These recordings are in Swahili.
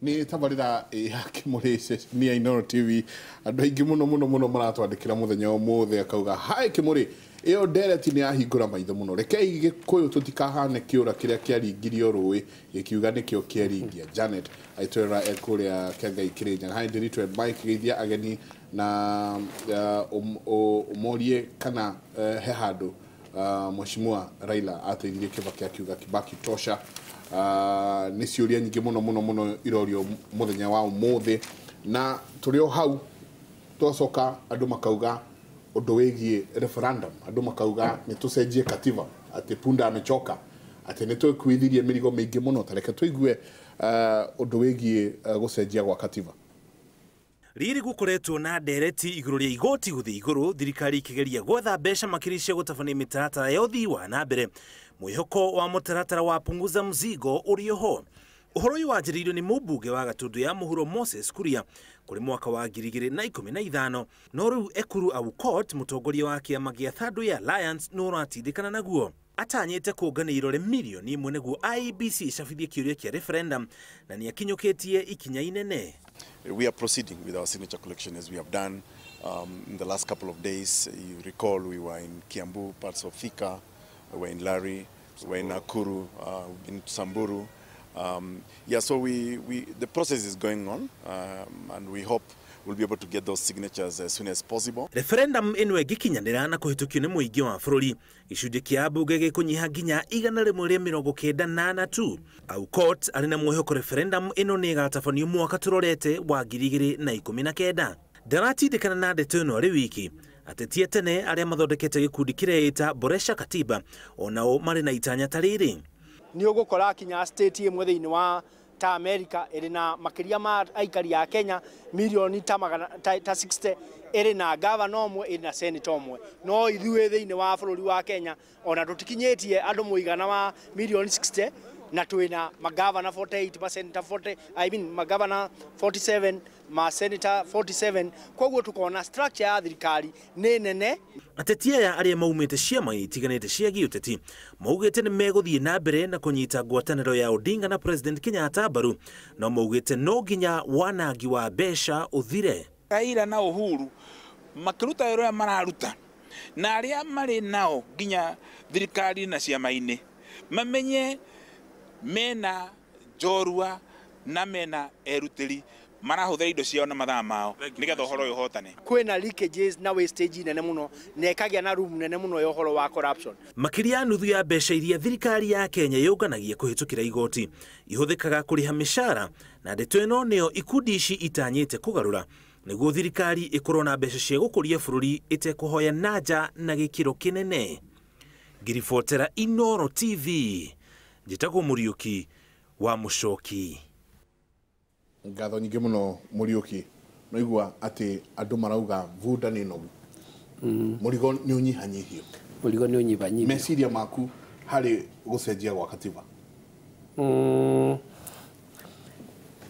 ni tabarira ya Kimuri ni Inooro TV andu aingi muno maratwandikira muthenya omothe akauga hai Kimuri iyo dereti ni ahingura maitho muno rekei gikuyu tutikahane kiura kiria kiaringirio rui gikiuga nikio kiaringia Janet aitwera ekuria kenga ikirinya hai ndiritwe Mike geithia ageni na umorie kana he handu Mheshimiwa Raila ateithirie Kibaki akiuga Kibaki tosha ni ciuria nyingi muno irorio muthenya wa umuthi na turio hau twacoka andu makauga undu wigie referendum andu makauga ni tucenjie katiba ati punda amechoka ati ni twikuithirie mirigo mingi muno tareke tuigue undu wigie gucenjia gwa katiba riri gukoretwo na ndereti iguru ria igoti guthi iguru thirikari ikigeria gwetha mbeca makiri cia gutabania mitaratara ya uthii wa na mbere mwihoko wa mutaratara wa punguza mzigo urioho uhoro uyu wanjiriirio ni mubunge wa Gatundu ya Muhuro Moses Kuria kuri mwaka wa 2015 no riu Ekuru Aukot mutongoria wa kiama gia Thadu ya Alliance no ratindikana naguo atanyete kuunganirwo milioni 1 neguo IEBC icabithie kiuria kia referendum na ni akinyukitie ikinya inene. We are proceeding with our signature collection as we have done in the last couple of days. You recall we were in Kiambu, parts of Thika, we were in Lari, we were in Nakuru, in Samburu. So the process is going on and we hope we'll be able to get those signatures as soon as possible. Referendum ino igikinyanira na kuhitukio ni muingi wa bururi icunji kia bunge gikunyiha nginya 198 tu Aukot ari na mwihoko referendum ino ni igatabanio mwaka turorete wa 2019 ndaratindikana na ndeto ino ri wiki atetia tene aria mathondekete gikundi kireita boresha katiba onao mari na itanya tariri ni ugukora kinya state imwe thiini wa ta America irina makiria ma aikari ya Kenya milioni ta 60 irina governor omwe irina senator omwe no ithuĩ thiini wa bururi wa Kenya ona tutikinyetie andu muigana wa milioni 60 na twina magavana 48% 40 magavana 47 ma senator 47 koguo tukona structure ya thirikari ni nene atetia ya aria maumite ciama itiganite cia giuteti maugite ni meguthie na mbere na kunyita ngwataniro ya Odinga na President Kenyatta baru no maugite no nginya wanangi wa besha uthire Raila na Uhuru makiruta yero mararuta na aria mari nao nginya thirikari na ciama-ini mamenye mena jorua na mena eruteri marahuthira indo ciao na mathaa mao nigetha uhoro uyu hotane kwina leakages na wastage nene muno nekagia na room nene muno ya uhoro wa corruption makiria nuthu ya mbeca iria thirikari ya Kenya yunganagia kuhitukira igoti ihuthikaga kuriha mishara na ndeto ino nio ikundi ici itanyite kugarura niguo thirikari ikorwo na mbeca cia gukuria bururi itekuhoya nanja na gikiro kinene ngiribotera Inooro TV Jitago Muriuki wa Mushoki. Ngatho nyingi muno Muriuki no igua ati andu marauga vuda ni nogu murigo ni unyihanyihio murigo ni unyihanyihio meciria maku hari gucenjia gwa katiba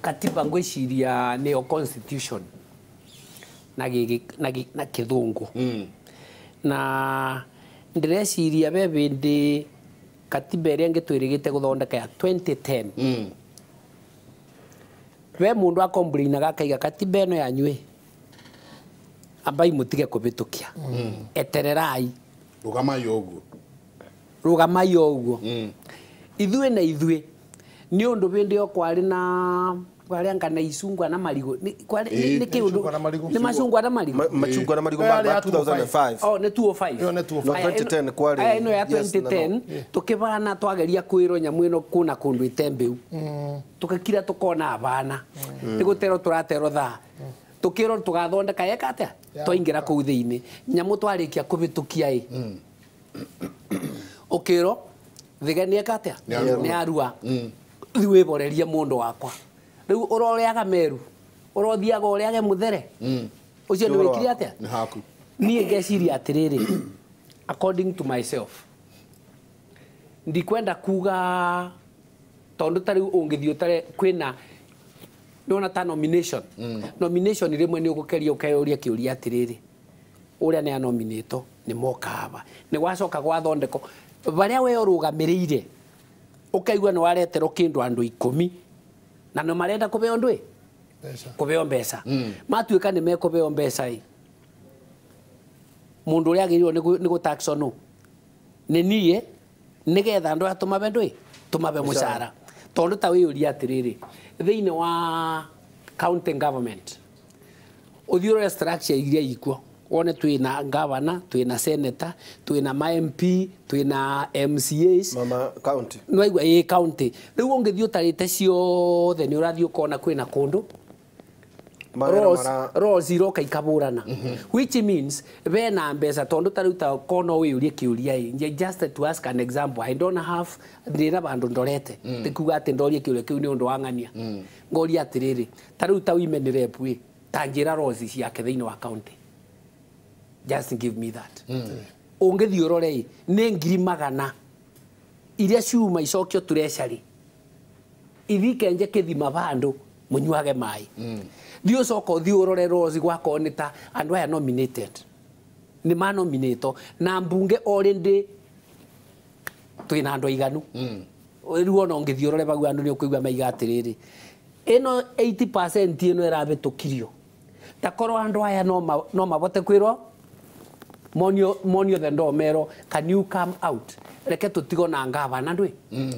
katiba ngwiciria ni o constitution na kithungu na ndireciria bebindi katiba iria ngitwirigite guthondeka ya 2010 we mundu akomplaina akaiga katiba ino yanywe ambai mutige kubitukia etererai rugamai uguo ithuĩ na ithuĩ ni undu bindi o kwari na kwari ngana icungwa na marigo ni kiundu ni macungwa na marigo ma 2005 oh ne 205 yo ne 2010 kwari ino ya 2010 tukibana twageria kwiro nyamu ino kuna kundu itembeu tukakira tukona abana nigutero turatero tha tukiro tugathondeka yeka atia twaingira kuu thiini nyamu twarikia kubitukia ukiro thigani yeka atia ni arua thiwe boreria mundu wakwa riu uroreaga meru urothiaga ureage muthere ucio ni wikire atia ni haku nie ngeciria atiriri according to myself ndikwenda kuga tondu tari ungithio tare kwina ndona ta nomination nomination rimwe ni ugukeria ukayuria kiuria atiriri uria ni nominato ni mokaba ni gwacoka gwathondeko baria we urugamiriire ukaigwa ni waretero kindu andu 10 na no marenda kubeo ndwe kubeo mbeca matuika ni mekubeo mbeca mundu uria agirirwo ni gutaxo no ni nie nigetha ndo atumabe ndwe tumabe mucara tondu ta wiyuria atiriri thiini wa county government uthiure structure iria ikuo wone twina governor twina senator twina MP twina MCAs mama county no igwa county riu ungithio tarite ciothe ni urathio kona kwina kundu Rose iroka ikaburana which means bena mbeca tondu taruta kono wiyurie kiuria just to ask an example I don't have ndira bandu ndorete tikuga ati ndorie kiuria kiu ni undu wangania ngoria atiriri taruta women rep tanjira Rose ciake thiini wa county just give me that ungithio rore ni ngiri magana iria ciuma icokio turecari ithikenje kithima bandu munyuage mai dio soko dio rore Rose gwako nita andu aya nominated ni ma nominato na mbunge already twina andu iganu riu ona ungithio rore bagu andu ni ukuigwa maiga atiriri eno 80% eno erabetukirio takoro andu aya no mabote kwirwo monio the ndomero can you come out reke tutigo na ngavana ndwe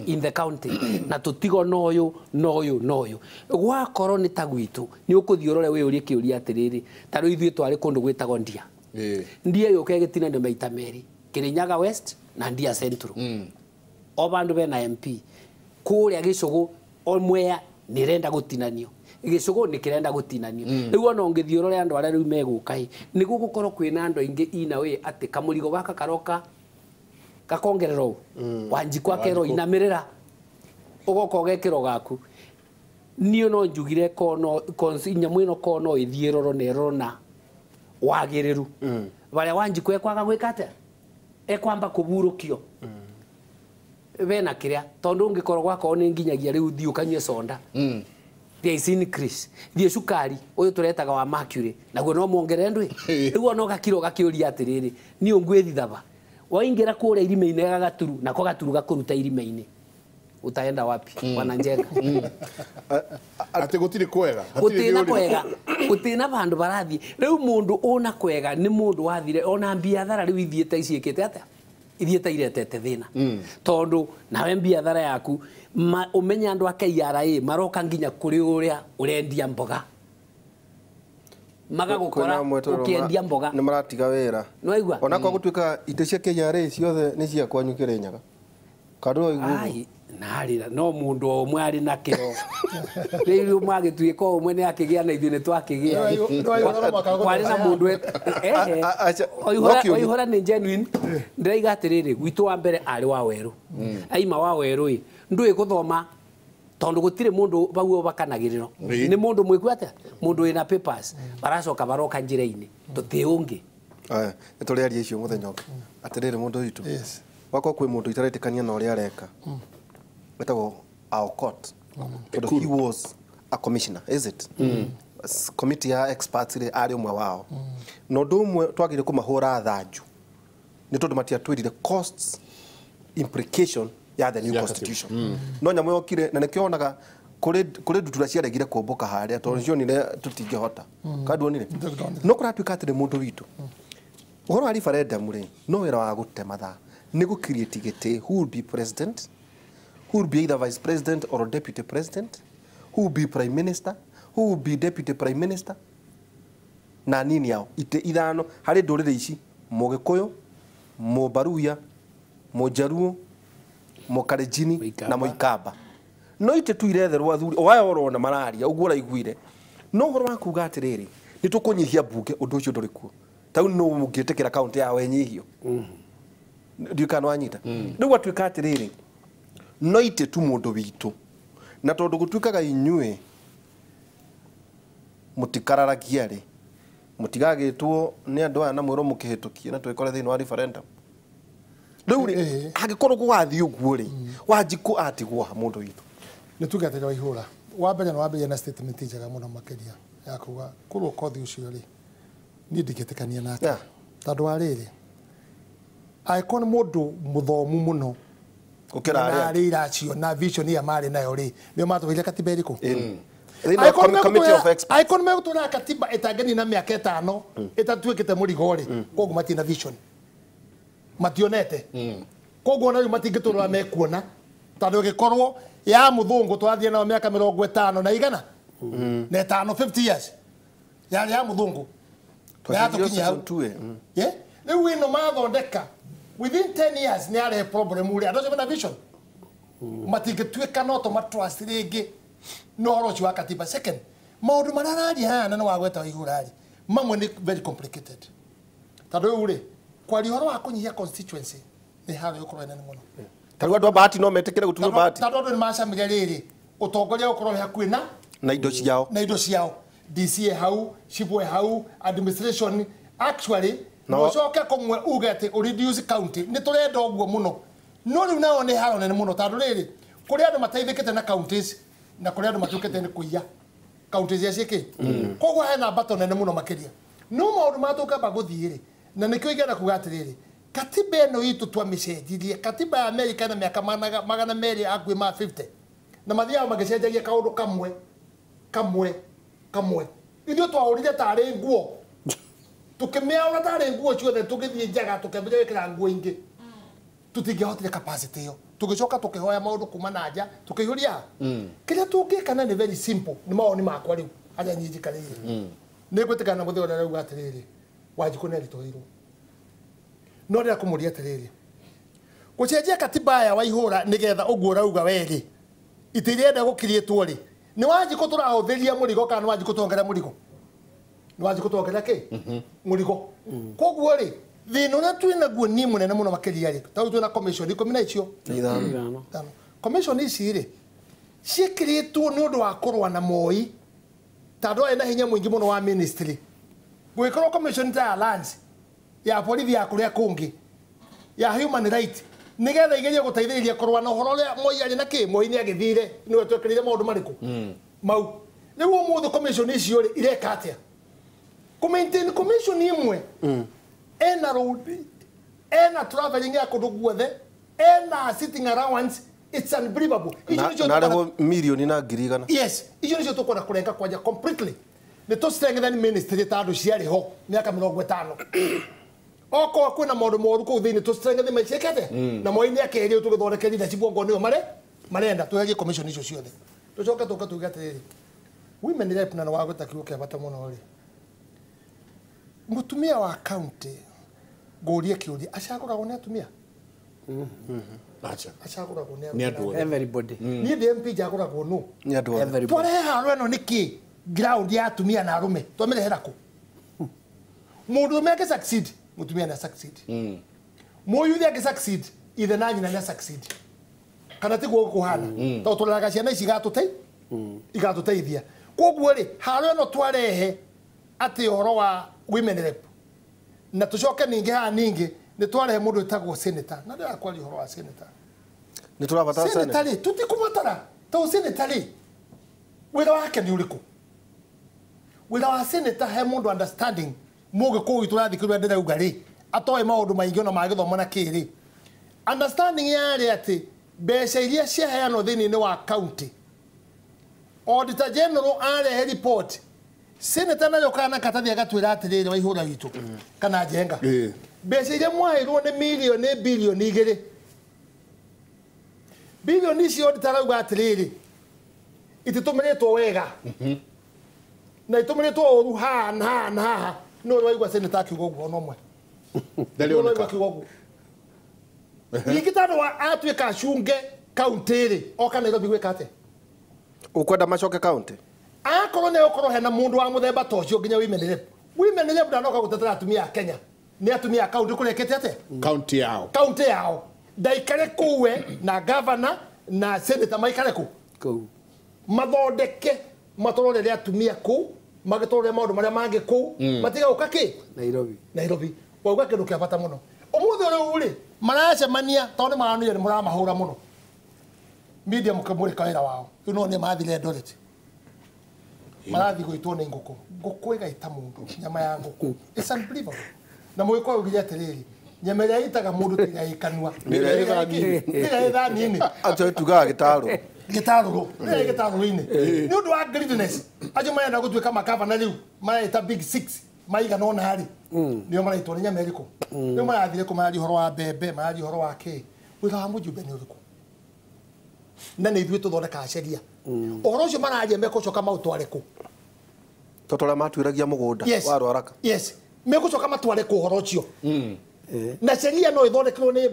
in the county na tutigo noyo gwakoro ni tagwitu ni ukuthiorore we urie kiuria atiriri taro ithuĩ twari kundu gwitago ndia ndia yoke gitina ni maita meri Kirinyaga West na ndia Central o bandu bena MP kuria gicugu omwea ni renda gutinanio gicugu ni kirenda gutinanio riu ona ungithiorore andu aria riu megukai ni gugukorwo kwina andu ingi ina we ati kamurigo gaka karoka gakongerero wanji kwakero inamirira ugoko gekiro gaku niyo no njugire kono konsinya mwino kono ithiiroro nerona wagiriru baria wanji kwekwaga gwikate ekwamba kuburukio bena kiria tondu ngikoro gwako ni nginyagia riu thiu kanywe sonda there is increase thie sukari uyu turetaga wa mercury naguo no muongere ndwi riu no gakiro gakiuria atiriri ni ungwithithaba waingira kure irime-ini gagaturu nako gaturu gakuruta irime-ini utaenda wapi wananjenga ati gutiri kwega gutina bandu barathi riu mundu una kwega ni mundu wathire ona biathara riu ithiete iciikite ata ithiete iretete thina tondu nawe biathara yaku umenya andu akeiara maroka nginya kuri uria urendia mboga magagukora ukiendia mboga ni maratiga wira no igwa ona kwa gutuika ite cia KRA ciothe ni cia kwanyu Kirinyaga kadu igugu narira no mundu omwe ari na kiro riu magituika omwe ni akigia na ithuĩ twakigia kwari na mundu oihora ni genuine ndaiga atiriri gwitu wa mbere ari wa weru aima wa weru ndui guthoma tondu gutire mundu bau bakanagiriro ni mundu mwiku ate mundu ina papers baracoka baroka njira-ini tutiungi aya nituriaria icio muthenya atiriri mundu witu wako kwi mundu itaritikania na uria areka wetagwo our court he was a commissioner is it committee ya experts ile ari umwe wao no ndumwe twagire kumahura thanju ni tondu matia twirire costs implication ya the new constitution no nyamu yokire na nikionaga kuri ndutura ciaregire kumbuka haria tondu ni tutingihota kaduonire no kuratuika atire mundu witu uhoro wa referendum ri no wira wa gute matha ni gu create gite who will be president, who will be either vice president or deputy president, who will be prime minister, who will be deputy prime minister na nini yao ite ithano hari ndurire ici Mugikuyu, Mubaruya, Mujaruo, Mukalenjini na Muikamba no ite tuiretherwo athuri oya orona mararia uguo raiguire no horo wa kuga atiriri ni tukunyihia bunge undu ucio nduri kuo tau no mungitikira county ya wenyihio ndiukano anyita riu atuika atiriri no ite tu mundu witu na tondu gutuikaga inyue mutikararagia ri mutigagitwo ni andu aya na mwiro mukihitukie na twikore thiini wa referendum riu ri agikorwo gwathi uguo ri wanjiku atigwo ha mundu witu ni tugatega ihura wa mbere no wambere na statement njega muno makiria ya kuga kurwo kothi ucio ri ni ndigitikania nake tondu ariri aikon mundu muthomu muno Gukira ari iracio na vision ya mari nayo ri nio matũgĩire katiba ĩrĩkũ committee of experts aikoni megũtũra katiba ĩtangeni na mĩaka 5 ĩtatuĩkĩte mũrigo ri koguo matina vision mationete koguo na rĩu matingĩtũra mekuona tondũ gĩkorwo ya mũthũngũ twathie nayo mĩaka 50 na igana na 50 years ya mũthũngũ ya tũkinya rĩu ĩno mathondeka within 10 years ni are problem uri adoje na vision matingĩtuĩka no tomatrust rĩngĩ no ro wa katiba second maũndũ marararia hana no wagweta igũrari mamwe ni very complicated tondũ uri kwa rĩhoro wa kũnyihia constituency ni hawe ũkorwo nene mũno tarwa ndo bahati no metekere gutumia bahati tondũ ni macamire rĩrĩ ũtongoria ũkorwo hakuĩ na indo ciao DCA hau Shibwe hau administration actually no coke komwe ugete reduce county ni turenda oguo muno no riu nao ni haro nene muno tandu riri kuri andu mateithikite na counties na kuri andu matukite ni kuiya counties ya ciki koguo hena bato nene muno makiria no maundu matuka baguthiri na nikio igana kugatiriri katiba eno itu twamicenjirie katiba ya America na miaka magana meri akwi ma 50 na mathia magicenjagia kaundu kamwe ithuĩ twaũrire tarĩ nguo tukĩmĩaũra tarĩ nguo ciothe tũgĩthiĩ njaga tũkĩambĩrĩria gwĩkĩra nguo ingĩ tũtingĩahotire capacity ĩyo tũgĩcoka tũkĩhoya maũndũ kuma na nja tũkĩihũria kĩrĩa tũngĩka na nĩ very simple nĩ mawoni makwa rĩu arĩa niĩ njikarĩire nĩ ngwĩtĩkana mũthĩ ũrĩa rauga atĩrĩrĩ Wanjikũ nĩ aritũhĩirwo no rĩrĩa kũmũria atĩrĩrĩ gũcenjia katiba ya Waihũra nĩgetha ũguo ũrauga werĩ itĩ irenda gũkiriĩtwo rĩ ni Wanjikũ turahũthĩria mũrigo kana Wanjikũ tuongerera mũrigo ni Wanjikũ tuongerera kĩ mũrigo koguo rĩ thĩna ũrĩa twĩna guo ni mũnene mũno makĩria rĩ tondũ twĩna commission ikũmi na icio commission ici rĩ ciĩkĩrĩtwo nĩ ũndũ wa kũrũa na Moi tondũ ena hinya mũingĩ mũno wa ministry gwĩkorwo commission ta ya lands ya borithi ya kũrĩa kũngĩ ya human right nigetha igerie gũteithĩrĩria kũrũa na ũhoro ũrĩa Moi arĩ na kĩ Moi nĩ agĩthire nĩwe twekĩrĩire maũndũ marĩkũ mau rĩu ũmũthĩ commission icio rĩ ireka atĩa maintain commission imwe ena road ena traveling ya kũndũ guothe ena sitting allowance it's unbelievable na rego milioni na ngiri igana yes icio nĩcio tũkwenda kũrenga kwanja completely nĩ tũciteng'ethani ministry ta andũ ciarĩ ho mĩaka 50 oko kwina maundu moru kuu thini tũciteng'ethi maicĩkete na Moi nĩ akerire tũgĩthondeke leadership ngo nĩo marenda tweherie commission icio ciothe tũcoke tuge atĩrĩrĩ women rep na wagwĩta kiugo kĩa bata mũno rĩ mũtumia wa county ngũrie kĩũria acagũragwo nĩ atumia acagũragwo nĩ andũ everybody niĩ ndĩ MP njagũragwo nũ nĩ andũ twarehe haro ĩno nĩkĩ ground ya atumia na arũme twamĩrehera kũ mũndũ ũrũme angĩ succeed mutumia na succeed mũyuthi angĩ succeed ithe na nyina na succeed kana tiguo kuhana tondũ tũreraga ciana ici igatũteithia koguo rĩ haro ĩno twarehe atĩ ũhoro wa women rep na tũcoke ningĩ haha ningĩ nĩ twarehe mũndũ wĩtagwo senator na ndĩrakwaria ũhoro wa senator nĩ tũrabatara senator rĩ tũtikũmatara tondũ senator rĩ wĩra wake nĩ ũrĩkũ wĩra wa senator he mũndũ understanding mũgĩkũyũ tũrathikĩrĩria ndĩrauga rĩ atoĩ maũndũ maingĩ ona ma gĩthomo na kĩrĩ understanding yarĩ atĩ mbeca iria ciaheanwo thĩinĩ wa county auditor general arehe report senator nayo kana katathi agatwĩra atĩrĩrĩ Waihũra witũ kana Njenga mbeca iria mwaheirwo nĩ milioni bilioni 2 bilioni icio auditor arauga atĩrĩrĩ ititũmĩrĩtwo wega na itũmĩrĩtwo ũru haha no waigua senator akiuga ũguo no mwe ndalioneka nikitano atuĩka acunge county rĩ oka Nairobi gwĩka atĩa ukwenda macoke county akorwo nĩ ũkorwo hena mũndũ wa mũthemba ta ũcio nginya women rep ndanoka gũtetera atumia a Kenya nĩ atumia a county kũrekete atĩa county yao ndaikare kuwe na governor na senator maikare kũ mathondeke matũrore atumia kũ magĩtũrore maũndũ marĩa mangĩ kũ matiga ũka kĩ Nairobi wauga kĩndũ kĩa bata mũno ũmũthĩ ũrĩa rĩ maracemania tondũ nĩ maranire nĩ mũramahũra mũno media mũkamũrĩka wĩra wao rĩu no nĩ mathire Eldoret marathi gwĩtwo nĩ ngũkũ ĩgaita mũndũ nyama ya ngũkũ it's unbelievable na mũgĩkorwo ũgire atĩrĩrĩ nyamera itaga mundu tiga ikanwa tiga ithani ni acho tugaga gitaro gitaro-ini ni undu wa greediness acho mayenda gutuika makava na riu maita big 6 maiga no nari nio maraitwo ni nyameriko nio marathire ku marari horo wa bebe marari horo wa ki wira wa mujumbe ni uriku na ni ithuĩ tũthondeka sheria ũhoro ũcio mararia megũcoka maũtware kũ totora matuĩragia mũgũnda wa rwaraka yes megũcoka matware kũ ũhoro ũcio na sheria no ĩthondekerwo nĩ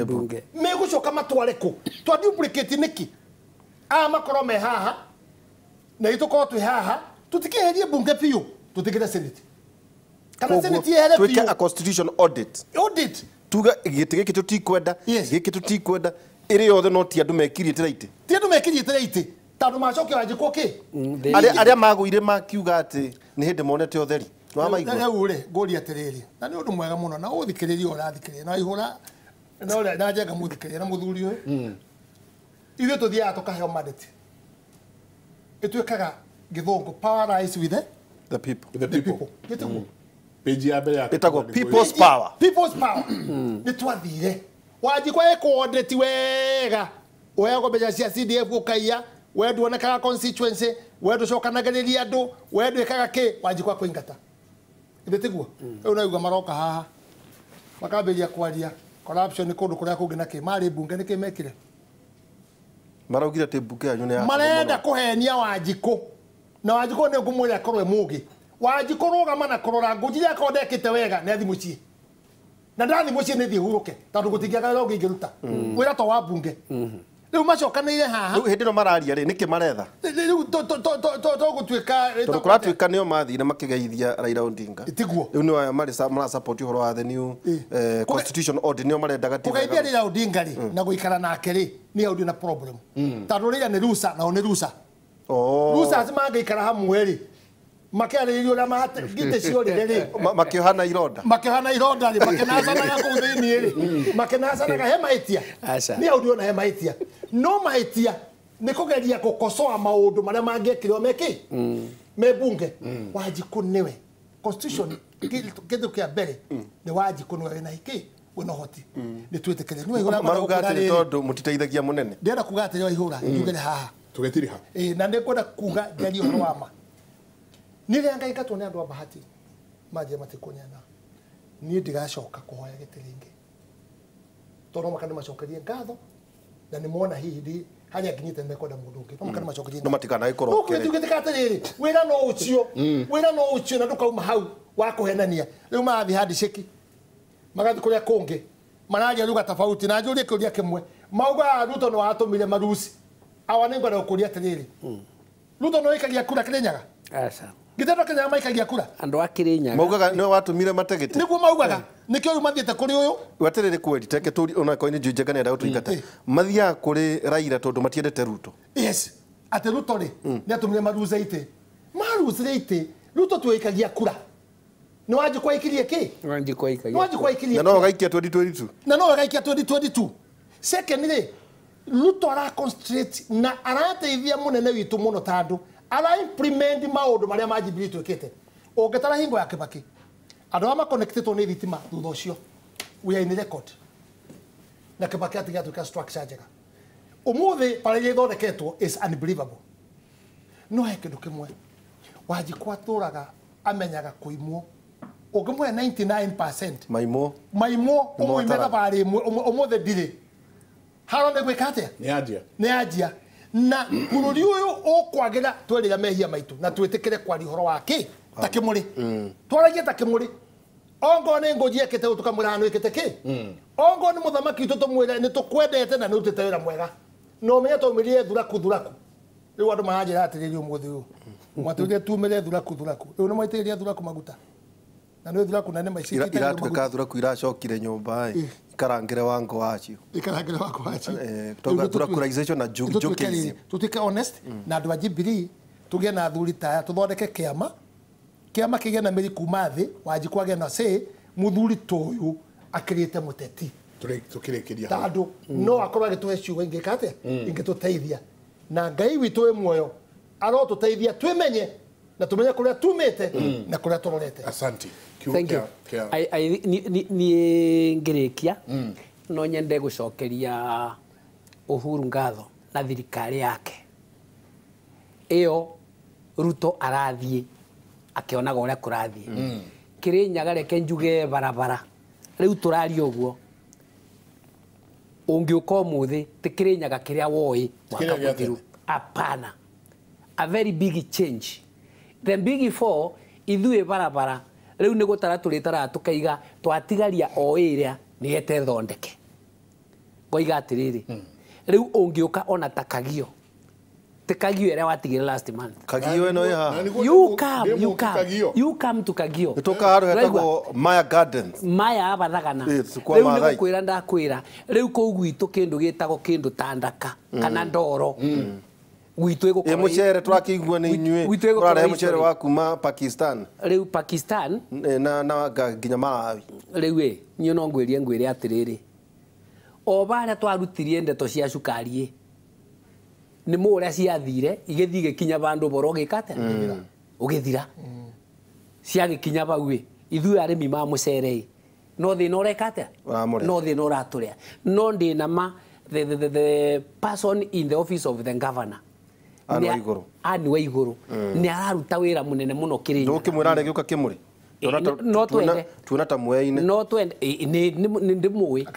mbunge megũcoka matware kũ twa duplicate nĩki makorwo me haha na itũkorwo twĩ haha tũtikĩherie mbunge biũ tũtigĩre senate kana senate yehere biũ twĩke a constitution audit tuga gĩtĩ gĩkĩ tũtikwenda gĩkĩ tũtikwenda ĩrĩ yothe no ti andũ mekiriĩte raitĩ ti andũ mekiriĩte raitĩ tondũ macokio wanjĩkwo kĩ arĩa magũire makiuga atĩ nĩ hĩndĩ monete ũtheri nĩwamaigua rĩu-rĩ ngũria atĩrĩrĩ na nĩ ũndũ mwega mũno na ũthikĩrĩria ũrathikĩrĩria na ihũra na njenga mũthikĩrĩria na mũthuri ũyũ ithuĩ tũthiaga tũkaheo mandate ĩtuĩkaga gĩthũngũ power lies with the people gĩtĩguo page ya mbere ĩtagwo people's power nĩ twathire Wanjikwa eko wega oyago beja cia CDF ukaiya wedu onekaga constituency wedu cokanagĩrĩria andũ wedu ikaga ki Wanjikwa kũingata ithitiguo rĩu naigua maroka haha makambĩria kwaria corruption kũndũ kũrĩa kũngĩ na kĩ marĩ bunge nĩkĩ mekire maraugire atĩ bunge yanyu nĩ ya marenda kũhenia Wanjikũ na Wanjikũ nĩ ngũmwĩra korwe mũgi Wanjikũ rũgama na kũrora ngũnjiri akorwo ndekĩte wega nĩ athi mũciĩ na ndathi mũciĩ nĩ thiĩ huruke tondũ gũtingiaga wĩra ũngĩ ingĩruta wĩra to wa bunge rĩu macokanĩire haha hĩndĩ ĩno mararia rĩ nĩkĩ maretha rĩu tũgũtuĩka tondũ kũratuĩka nĩo mathire makĩgeithia Raila Odinga tiguo rĩu nĩo mara support ũhoro wa the new constitution audit nĩo marendaga kũgeithia Raila Odinga rĩ na gũikara nake rĩ nĩ audio na problem tondũ Raila nĩ rusa na nĩ rusa rusa mangĩikara hamwe rĩ makiarĩrio na mahate gite ciorire rĩ makĩohana ironda rĩ makenazanaga kũu thĩinĩ rĩ makenazanaga he mahĩtia nĩ audio na he mahĩtia no mahĩtia nĩ kũgeria gũkosoa maũndũ marĩa mangĩekirwo meki me bunge Wanjikũ nĩwe constitution kĩndũ kĩa mbere nĩ Wanjikũ nĩwe wĩna hiki wĩna ũhoti nĩ twĩtĩkĩre nĩ waihũra marauga atĩ tondũ mũtiteithagia mũnene ndĩrenda kuga atĩ waihũra njugĩre haha tũgetiri ha na nĩ kwenda kuga njarie ũhoro wa ma nire ngaingatwo nĩ andũ a bahati maje matikunyana niĩ ndigacoka kũhoya gĩtĩ rĩngĩ tondũ makana macokerie ngatho na nĩ mona hihi harĩa nginyĩte mekwenda mũndũ ũngĩ no makana macokerie no matikana ikorwo gĩtĩka atĩrĩrĩ wĩra no ũcio na ndũkauma hau wa kũhenania rĩu marathiĩ handicĩki magathiĩ kũrĩa kũngĩ mararia ruga tofauti na njũrie kĩũria kĩmwe mauga Ruto nĩ watũmire marusi awa nĩ ngwenda gũkũria atĩrĩrĩ Ruto no ikagia kura Kĩrĩnyaga gitendo Kenya maikagia kura andu akirinya maugaga nĩ watumire mategete nĩguo maugaga nĩkĩo rĩu mathiĩte kũrĩ ũyũ waterere kweri teke tũri ona koine njũnjanga nĩ ndago tũingata mathiaga kũrĩ Raila tondũ matiendete Ruto yes ate Ruto rĩ nĩ atumire maruze ite Ruto tuikagia kura nĩ Wanjikũ aikirie kĩ Wanjikũ aikirie na no gaikia 2022 second rĩ Ruto ara concentrate na arateithia mũnene witũ mũno tandũ ara implement maũndũ marĩa majibiri twĩkĩte ũngĩtara hingo ya Kibaki andũ ama connected nĩ thitima thutha ũcio we are in record na Kibaki atiga twĩka structure njega ũmũthĩ pale ĩthondeketwo is unbelievable no he kĩndũ kĩmwe Wanjikũ atũraga amenyaga kũimwo ũngĩmwe 99% maimwo ũmũimera barĩ ũmũthĩ ndirĩ haro nĩ gwĩka atĩa nĩ anjia na bũrũri ũyũ ũkwagĩra twerĩra mehia maitũ na twĩtĩkĩre kwaria ũhoro wa kĩ ta Kimuri twaragie ta Kimuri ongo nĩ ngũnji ekĩte ũtukamwĩra hanũ ĩkĩte kĩ ongo nĩ mũthamaki witũ tũmwĩre nĩ tũkwendete na nĩ ũrutĩte wĩra mwega no menye twaumĩrire thuraku rĩu andũ maranjĩra atĩrĩrĩ ũmũthĩ ũyũ mwatũire tumĩre thuraku rĩu nĩ mwaitĩrĩria thuraku maguta na nĩ thuraku nene maicĩkĩte iratuĩka thuraku iracokire nyũmba ikarangĩre wango wacio thurakurization na njũkĩicio tũtuĩke honest na andũ a Jubilee tũgĩe na athuri taya tũthondeke kĩama kĩgĩe na mĩri kuma thĩ Wanjikũ agĩe na say mũthuri tũyũ akĩrĩte mũteti tũkĩrĩkĩria tandũ no akorwo agĩtũhe ciugo ingĩka atĩa ingĩtũteithia na Ngai witũ wĩ muoyo arotũteithia twĩmenye na tumenye kuria tumite na kuria turorete. Asante. Thank you. Ni ngirikia no nyende gucokeria Uhuru ngatho na thirikari yake iyo Ruto arathie akionaga uria kurathie Kirinyaga reke njuge barabara riu turari uguo ungiuka umuthi ti Kirinyaga kiria woi mwaka muthiru apana a very big change the big four ithuĩ barabara riu ni gutara turitara tukaiga twatigaria o iria ni yete thondeke ngoiga atiriri riu ungiuka ona takagio tekagio ere watigire last month Kagio eno ya you come to Kagio tuka haru hetagwo Maya Gardens Maya abathagana riu ni gukwira ndakwira riu ko gwitu kindu gitagwo kindu tandaka kana ndoro gwitu igukora mucere twakiigua ni inyue turare mucere wa kuma Pakistan riu Pakistan na nginya Malawi riu nyo no ngwirie atiriri o bara twarutirie ndeto cia cukari ni muria ciathire igithii gikinya bandu boro gikate ugithira cia gikinya bau ithu arimi ma mucere no thina urekate no thina uraturia no ndina ma the person in the office of the governor ani wa iguru ni araruta wira munene muno Kirinyaga ndukimwira aregiuka Kimuri no twende tuona mwei-ini no twende ni ndimui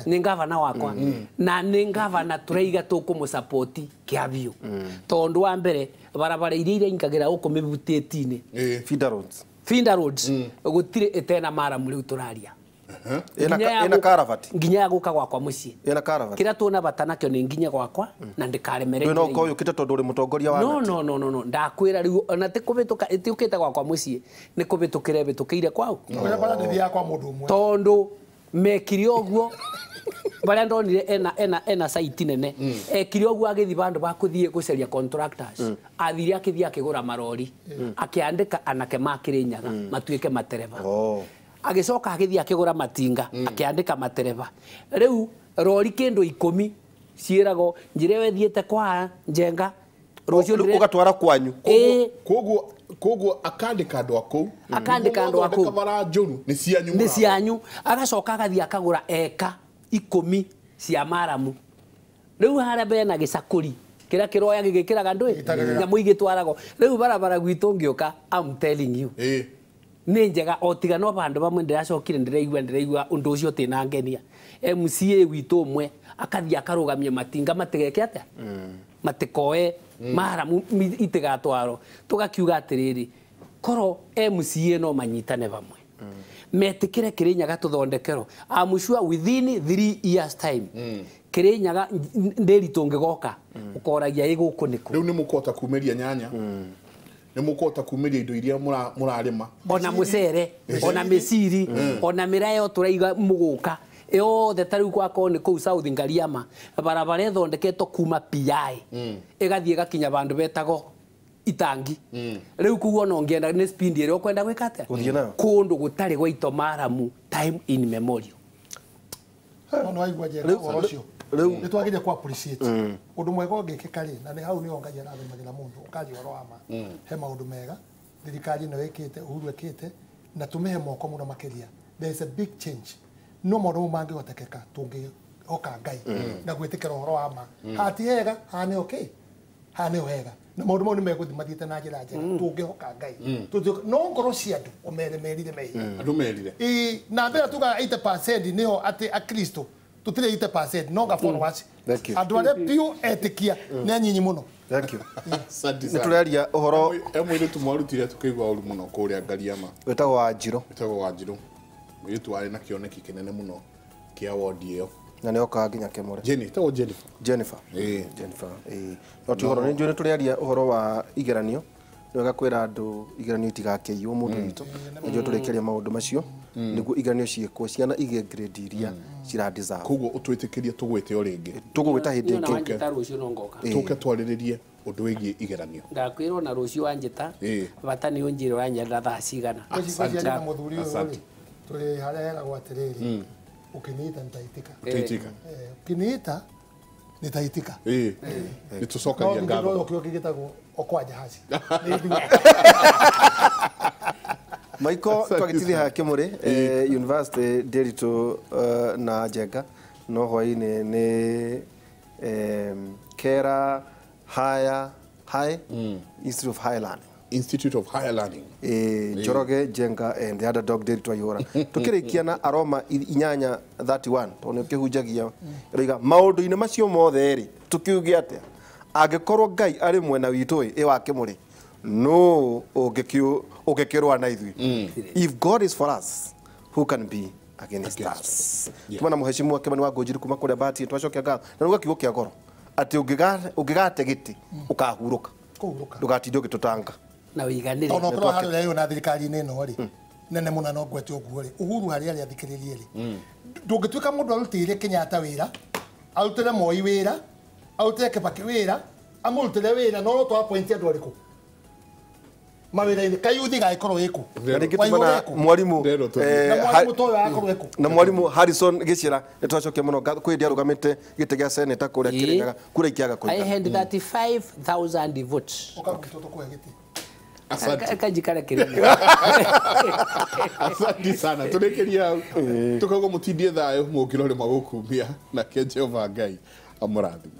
ni gavana wakwa na ni gavana tureiga tukumusupport kiabio tondu wa mbere barabara iria inkagira guku mibuteti-ini feeder roads gutire etena mara muri turaria ena karavati nginya guka gwakwa mucii ena karavati kira tuona batana kyo ni nginya gwakwa na ndikaremere no ko yukite tondu uri mutongoria wa no ndakwira riu ona ti kubituka itiukite gwakwa mucii ni kubitukire bitukiire kwao tondu mekiri oguo baria ndonire ena site nene ekiri oguo agithi bandu bakuthie guceria contractors athire akithia akigura marori akiandika anake ma Kirinyaga matuike matereva agicoka agithia akigura matinga akiandika matereva riu rori kindu 10 ciirago njire wethiete kwa njenga rucio ugatwara kwanyu koguo akandika andu aku bara njuru ni cianyu agacoka agathia akagura eka 10 cia maramu riu haria bena gicakuri kira kiroya gigikiraga ndui nyamu igitwarago riu barabara gwitu ngiuka I'm telling you ni njega otiga no bandu bamwe ndiracokire ndireigua undu ucio tina ngenia MCA witu umwe akathia akarugamia matinga matigeke atia matikoe maramu itigatwaro tugakiuga atiriri koro MCA no manyitane bamwe metikire Kirinyaga tuthondekero amushua within 3 years time Kirinyaga nderitonge goka ukoragia iguku niku riu ni mukota kumeria nyanya ni mukota kumeria indo iria murarima ona mucere ona meciri ona mirayo turaiga muguka yothe tariu kwako ni kuu South Ngariama barabara ithondeketwo kuma PI igathie gakinya bandu betago itangi riu kuguo no ngienda ni speed ire ukwenda gwikate kundu gutari gwaito maramu time in memorial no aigua njera orocio riu ni twaginya ku appreciate undu mwega ungikika ri na ni hau ni ongagia na thumagira mundu ukari oro ama he maundu mega thirikari no ikite Uhuru ikite na tumehe moko muno makiria there is a big change no maundu mangi gotekeka tungi oka ngai na gwitikira oro ama hati hega hane okay hane hega na maundu mau ni meguthi mathiite na njira njega tungihoka ngai no ngoro cia andu umeremerire mehi andu merire na mbere tuga 80% niho ati a Kristo tutire 80% no ga followers andu aria piu etikia ni anyinyi muno thank you asante sana nituraria uhoro emwe ni tumwarutire tukaigwa uru muno kuria Ngariama wetagwo Wanjiru mwitu ari na kioneki kinene muno kia ward iyo na nioka nginya Kimuri Jennifer no tuhoro ni njuri turiaria uhoro wa igeranio niwega kwira andu igeranio itigakeiywo mundu witu njo turekeria maundu macio niguo igeranio ciekwo ciana ige grade iria cira deserve koguo utwitikirie tugwite o ringi tugwita hindi ingi rucio no ngoka tuke twariririe undu wigie igeranio ndakwirwo na rucio wanjita bata ni unjire wanyenda thaa cigana tuli haria hega gwatiriri ukiniita nitaitika utaitika ukiniita nitaitika nitucokagia ngatho no kio kigitagwo okwa jahazi Maiko twagitithi ha Kimuri University Derito na Jenga no hwaine ni Kera High Institute of High Learning. Institute of Higher Learning. Joroge Jenga and the other dog Derito Ayora. Tukirikia na aroma inyanya 31 tone kihujagia riga maundu ine macio mothe ri tukiuge atia angikorwo Ngai ari mwena witu wa Kimuri no ugekirwa na ithui. If God is for us, who can be against us? Kimana muheshimu Kimani wa Ngunjiri kuma kuria bahati twacokia ngatho na ruga kiugo kia goro ati ungigate giti ukahuruka ndugatinde ugitutanga na wiganire ono kro haro leo na thirikari neno ri nene muna no gwete oguo ri uhuru hari ari athikiririe ri ndungituika mundu arutire Kenyatta wira arutire Moi wira arutire Kibaki wira amurutire wira no to appointia ndoriku mawira ini kayuthi gaikorwo yiku na mwalimu toyo akorwo yiku na mwalimu Harrison Gicira nitwacokia muno kwi ndi arugamite gite gia senator kuria Kirinyaga kura ikiaga kuika I had 35,000 votes okamutoto kwa giti kajikara Kirinyaga asante sana turekeria tukago mutindie thayo mukirore magukumia na ke Jehova Ngai amurathime.